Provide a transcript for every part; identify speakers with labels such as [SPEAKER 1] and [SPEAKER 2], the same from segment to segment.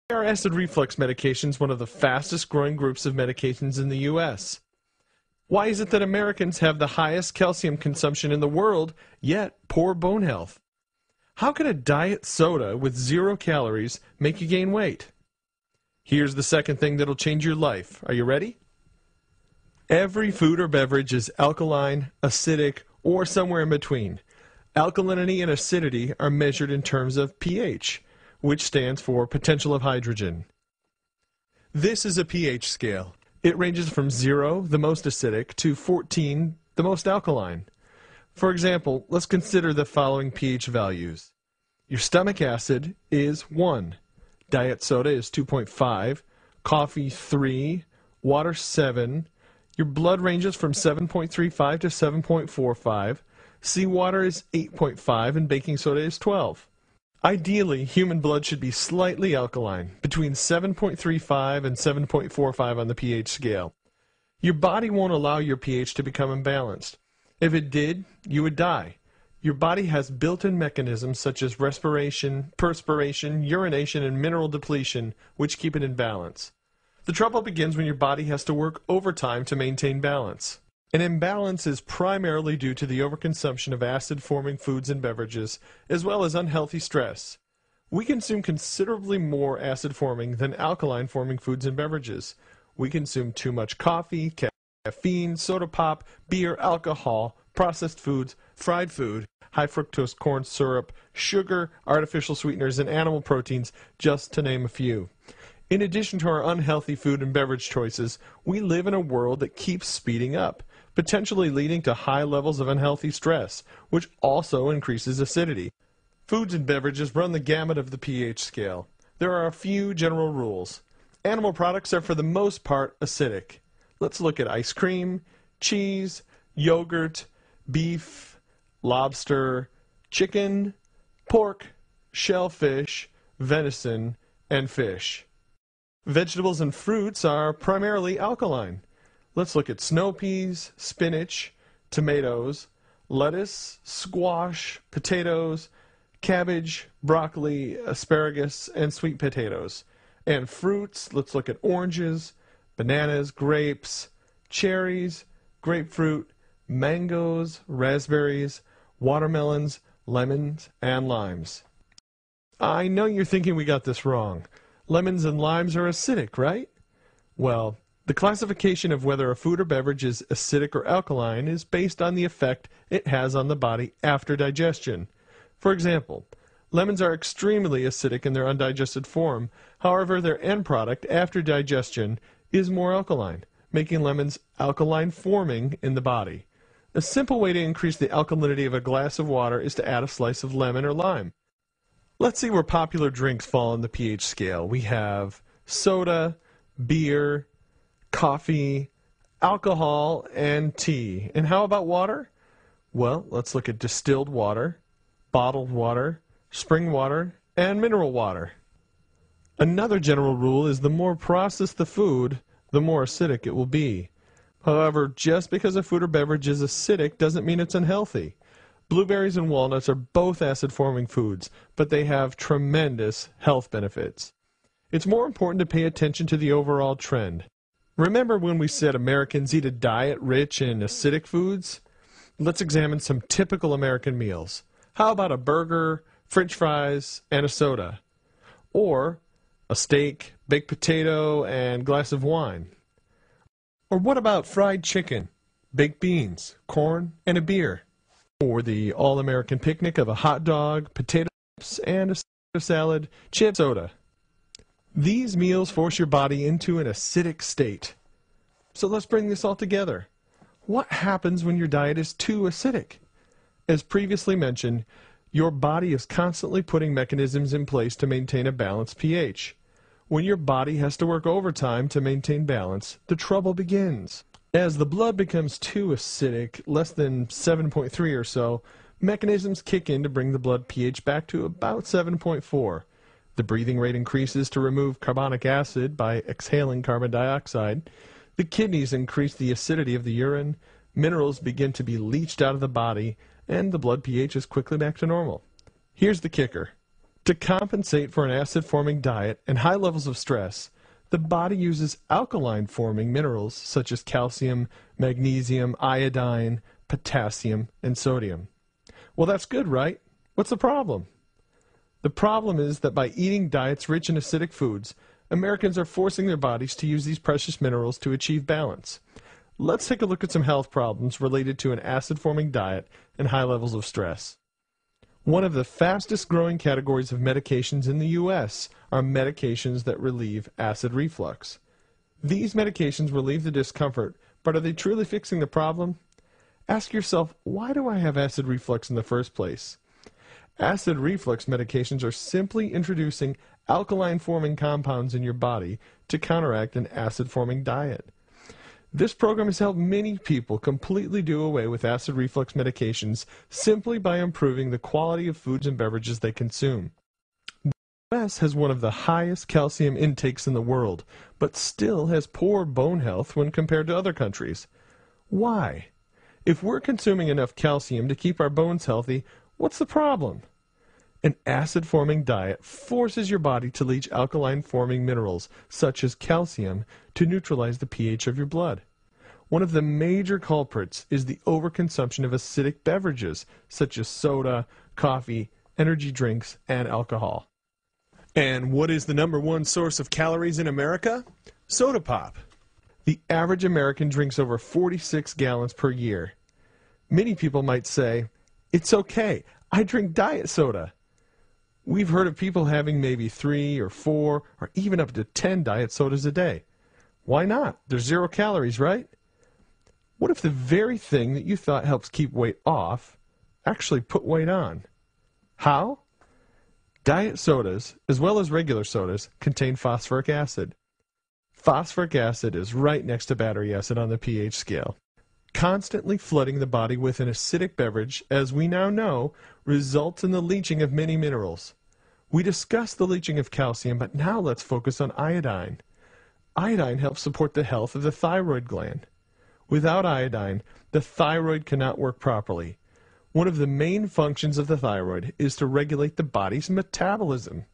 [SPEAKER 1] Are acid reflux medications one of the fastest growing groups of medications in the U.S.? Why is it that Americans have the highest calcium consumption in the world, yet poor bone health? How can a diet soda with 0 calories make you gain weight? Here's the second thing that'll change your life. Are you ready? Every food or beverage is alkaline, acidic, or somewhere in between. Alkalinity and acidity are measured in terms of pH, which stands for potential of hydrogen. This is a pH scale. It ranges from 0, the most acidic, to 14, the most alkaline. For example, let's consider the following pH values. Your stomach acid is 1, diet soda is 2.5, coffee 3, water 7, your blood ranges from 7.35 to 7.45, seawater is 8.5, and baking soda is 12. Ideally, human blood should be slightly alkaline, between 7.35 and 7.45 on the pH scale. Your body won't allow your pH to become imbalanced. If it did, you would die. Your body has built-in mechanisms such as respiration, perspiration, urination, and mineral depletion, which keep it in balance. The trouble begins when your body has to work overtime to maintain balance. An imbalance is primarily due to the overconsumption of acid-forming foods and beverages, as well as unhealthy stress. We consume considerably more acid-forming than alkaline-forming foods and beverages. We consume too much coffee, caffeine, soda pop, beer, alcohol, processed foods, fried food, high fructose corn syrup, sugar, artificial sweeteners, and animal proteins, just to name a few. In addition to our unhealthy food and beverage choices, we live in a world that keeps speeding up, potentially leading to high levels of unhealthy stress, which also increases acidity. Foods and beverages run the gamut of the pH scale. There are a few general rules. Animal products are for the most part acidic. Let's look at ice cream, cheese, yogurt, beef, lobster, chicken, pork, shellfish, venison, and fish. Vegetables and fruits are primarily alkaline. Let's look at snow peas, spinach, tomatoes, lettuce, squash, potatoes, cabbage, broccoli, asparagus, and sweet potatoes. And fruits, let's look at oranges, bananas, grapes, cherries, grapefruit, mangoes, raspberries, watermelons, lemons, and limes. I know you're thinking we got this wrong. Lemons and limes are acidic, right? Well, the classification of whether a food or beverage is acidic or alkaline is based on the effect it has on the body after digestion. For example, lemons are extremely acidic in their undigested form. However, their end product after digestion is more alkaline, making lemons alkaline forming in the body. A simple way to increase the alkalinity of a glass of water is to add a slice of lemon or lime. Let's see where popular drinks fall on the pH scale. We have soda, beer, coffee, alcohol, and tea. And how about water? Well, let's look at distilled water, bottled water, spring water, and mineral water. Another general rule is the more processed the food, the more acidic it will be. However, just because a food or beverage is acidic doesn't mean it's unhealthy. Blueberries and walnuts are both acid-forming foods, but they have tremendous health benefits. It's more important to pay attention to the overall trend. Remember when we said Americans eat a diet rich in acidic foods? Let's examine some typical American meals. How about a burger, French fries, and a soda? Or a steak, baked potato, and glass of wine? Or what about fried chicken, baked beans, corn, and a beer? Or the all-American picnic of a hot dog, potato chips, and a salad, chip, soda. These meals force your body into an acidic state. So let's bring this all together. What happens when your diet is too acidic? As previously mentioned, your body is constantly putting mechanisms in place to maintain a balanced pH. When your body has to work overtime to maintain balance, the trouble begins. As the blood becomes too acidic, less than 7.3 or so, mechanisms kick in to bring the blood pH back to about 7.4. The breathing rate increases to remove carbonic acid by exhaling carbon dioxide. The kidneys increase the acidity of the urine. Minerals begin to be leached out of the body, and the blood pH is quickly back to normal. Here's the kicker. To compensate for an acid-forming diet and high levels of stress, the body uses alkaline-forming minerals such as calcium, magnesium, iodine, potassium, and sodium. Well, that's good, right? What's the problem? The problem is that by eating diets rich in acidic foods, Americans are forcing their bodies to use these precious minerals to achieve balance. Let's take a look at some health problems related to an acid-forming diet and high levels of stress. One of the fastest growing categories of medications in the U.S. are medications that relieve acid reflux. These medications relieve the discomfort, but are they truly fixing the problem? Ask yourself, why do I have acid reflux in the first place? Acid reflux medications are simply introducing alkaline-forming compounds in your body to counteract an acid-forming diet. This program has helped many people completely do away with acid reflux medications simply by improving the quality of foods and beverages they consume. The U.S. has one of the highest calcium intakes in the world, but still has poor bone health when compared to other countries. Why? If we're consuming enough calcium to keep our bones healthy, what's the problem? An acid-forming diet forces your body to leach alkaline-forming minerals, such as calcium, to neutralize the pH of your blood. One of the major culprits is the overconsumption of acidic beverages, such as soda, coffee, energy drinks, and alcohol. And what is the #1 source of calories in America? Soda pop. The average American drinks over 46 gallons per year. Many people might say, "It's okay, I drink diet soda." We've heard of people having maybe 3 or 4 or even up to 10 diet sodas a day. Why not? There's 0 calories, right? What if the very thing that you thought helps keep weight off actually put weight on? How? Diet sodas, as well as regular sodas, contain phosphoric acid. Phosphoric acid is right next to battery acid on the pH scale. Constantly flooding the body with an acidic beverage, as we now know, results in the leaching of many minerals. We discussed the leaching of calcium, but now let's focus on iodine. Iodine helps support the health of the thyroid gland. Without iodine, the thyroid cannot work properly. One of the main functions of the thyroid is to regulate the body's metabolism.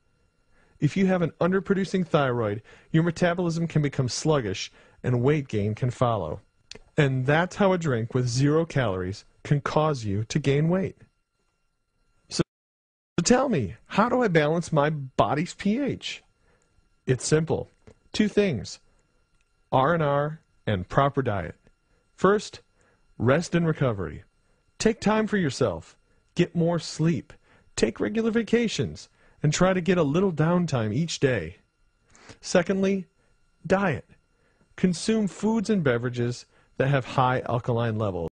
[SPEAKER 1] If you have an underproducing thyroid, your metabolism can become sluggish and weight gain can follow. And that's how a drink with 0 calories can cause you to gain weight. So tell me, how do I balance my body's pH? It's simple. 2 things: R&R and proper diet. First, rest and recovery. Take time for yourself. Get more sleep. Take regular vacations. And try to get a little downtime each day. Secondly, diet. Consume foods and beverages that have high alkaline levels.